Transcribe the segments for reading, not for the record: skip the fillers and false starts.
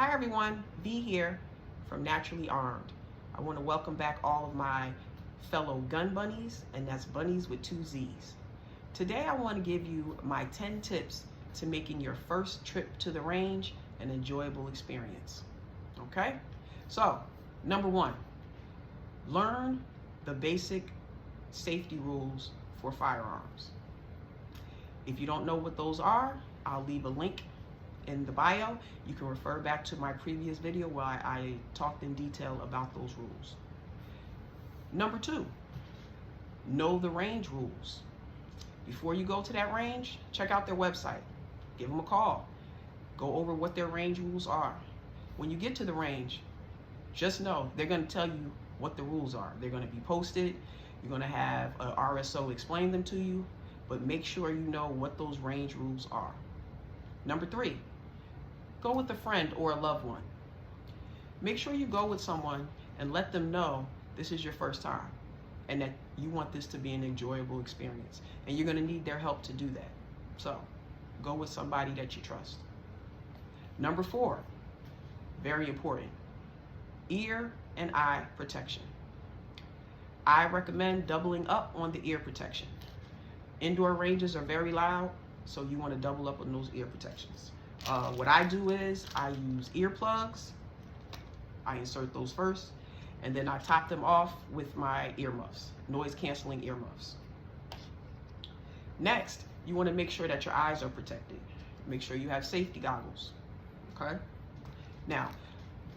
Hi everyone, V here from Naturally Armed. I want to welcome back all of my fellow gun bunnies, and that's bunnies with 2 Z's. Today I want to give you my 10 tips to making your first trip to the range an enjoyable experience. Okay? So, number 1, learn the basic safety rules for firearms. If you don't know what those are, I'll leave a link in the bio. You can refer back to my previous video where I talked in detail about those rules. Number 2, know the range rules. Before you go to that range, check out their website. Give them a call. Go over what their range rules are. When you get to the range, just know they're going to tell you what the rules are. They're going to be posted. You're going to have an RSO explain them to you, but make sure you know what those range rules are. Number 3, go with a friend or a loved one. Make sure you go with someone and let them know this is your first time and that you want this to be an enjoyable experience. And you're going to need their help to do that. So go with somebody that you trust. Number 4, very important, ear and eye protection. I recommend doubling up on the ear protection. Indoor ranges are very loud, so you want to double up on those ear protections. What I do is I use earplugs. I insert those first, and then I top them off with my earmuffs, noise canceling earmuffs. Next, you want to make sure that your eyes are protected. Make sure you have safety goggles, okay? Now,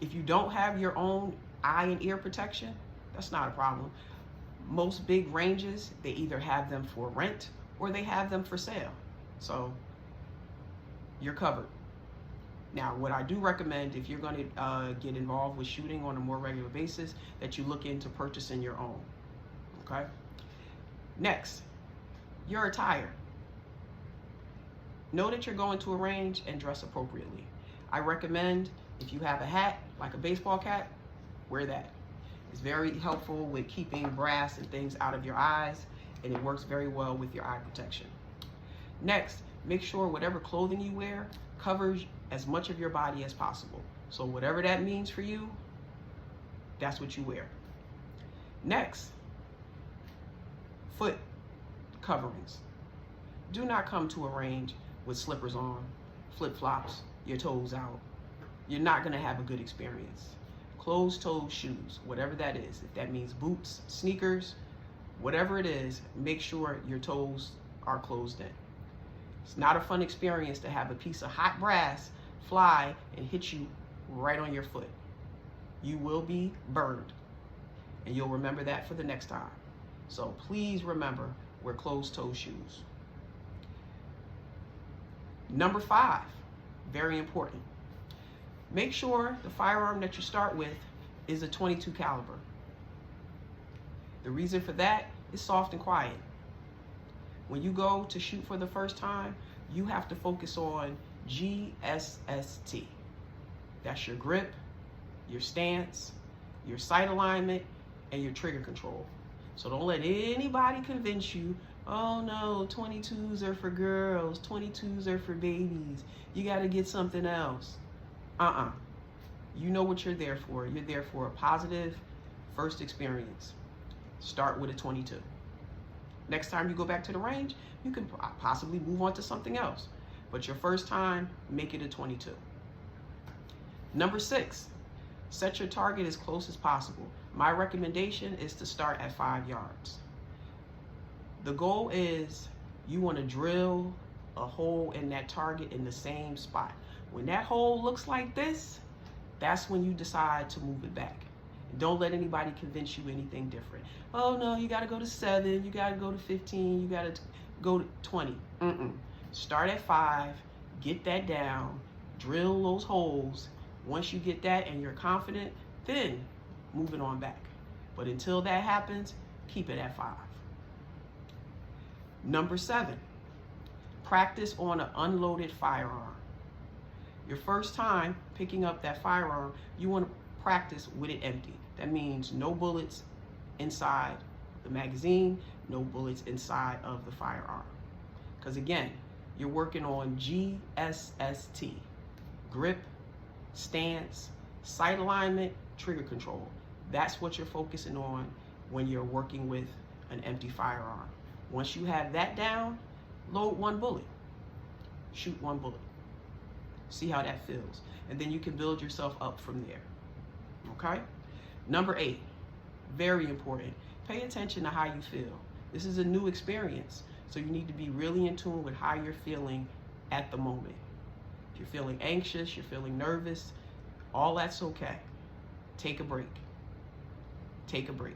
if you don't have your own eye and ear protection, that's not a problem. Most big ranges, they either have them for rent or they have them for sale. So you're covered. Now, what I do recommend, if you're going to get involved with shooting on a more regular basis, that you look into purchasing your own, okay? Next, your attire. Know that you're going to a range and dress appropriately. I recommend, if you have a hat, like a baseball cap, wear that. It's very helpful with keeping brass and things out of your eyes, and it works very well with your eye protection. Next, make sure whatever clothing you wear covers as much of your body as possible. So whatever that means for you, that's what you wear. Next, foot coverings. Do not come to a range with slippers on, flip-flops, your toes out. You're not going to have a good experience. Closed-toe shoes, whatever that is. If that means boots, sneakers, whatever it is, make sure your toes are closed in. It's not a fun experience to have a piece of hot brass fly and hit you right on your foot. You will be burned, and you'll remember that for the next time. So please remember, wear closed-toe shoes. Number 5, very important. Make sure the firearm that you start with is a .22 caliber. The reason for that is soft and quiet. When you go to shoot for the first time, you have to focus on GSST. That's your grip, your stance, your sight alignment, and your trigger control. So don't let anybody convince you, oh no, 22s are for girls, 22s are for babies, you gotta get something else. You know what you're there for. You're there for a positive first experience. Start with a .22. Next time you go back to the range, you can possibly move on to something else. But your first time, make it a .22. Number 6, set your target as close as possible. My recommendation is to start at 5 yards. The goal is you want to drill a hole in that target in the same spot. When that hole looks like this, that's when you decide to move it back. Don't let anybody convince you anything different. Oh no, you gotta go to 7, you gotta go to 15, you gotta go to 20. Start at 5, get that down, drill those holes. Once you get that and you're confident, then move it on back. But until that happens, keep it at 5. Number 7, practice on an unloaded firearm. Your first time picking up that firearm, you want to practice with it empty. That means no bullets inside the magazine, no bullets inside of the firearm. Because again, you're working on GSST, grip, stance, sight alignment, trigger control. That's what you're focusing on when you're working with an empty firearm. Once you have that down, load one bullet, shoot one bullet. See how that feels. And then you can build yourself up from there. Okay? Number 8, very important. Pay attention to how you feel. This is a new experience, so you need to be really in tune with how you're feeling at the moment. If you're feeling anxious, you're feeling nervous, all that's okay. Take a break. Take a break.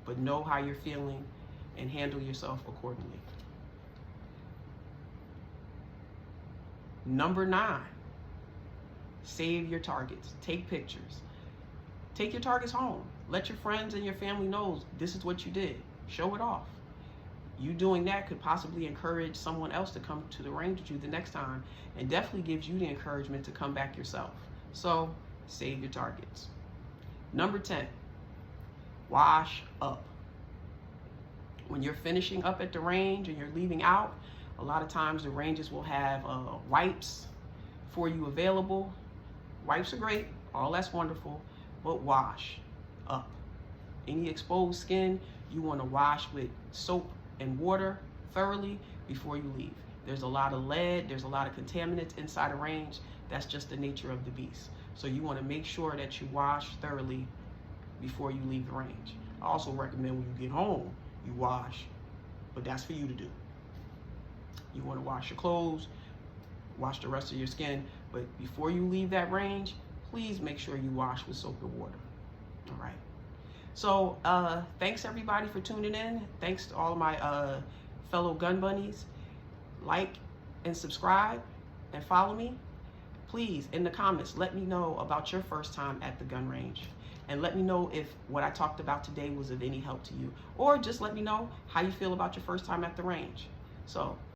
But know how you're feeling and handle yourself accordingly. Number 9, save your targets. Take pictures. Take your targets home. Let your friends and your family know this is what you did. Show it off. You doing that could possibly encourage someone else to come to the range with you the next time, and definitely gives you the encouragement to come back yourself. So save your targets. Number 10, wash up. When you're finishing up at the range and you're leaving out, a lot of times the ranges will have wipes for you available. Wipes are great, all that's wonderful, but wash up. Any exposed skin, you want to wash with soap and water thoroughly before you leave. There's a lot of lead, there's a lot of contaminants inside a range. That's just the nature of the beast. So you want to make sure that you wash thoroughly before you leave the range. I also recommend when you get home, you wash, but that's for you to do. You want to wash your clothes, wash the rest of your skin, but before you leave that range, please make sure you wash with soap and water. All right. So thanks everybody for tuning in. Thanks to all of my fellow gun bunnies. Like and subscribe and follow me. Please, in the comments, let me know about your first time at the gun range. And let me know if what I talked about today was of any help to you. Or just let me know how you feel about your first time at the range. So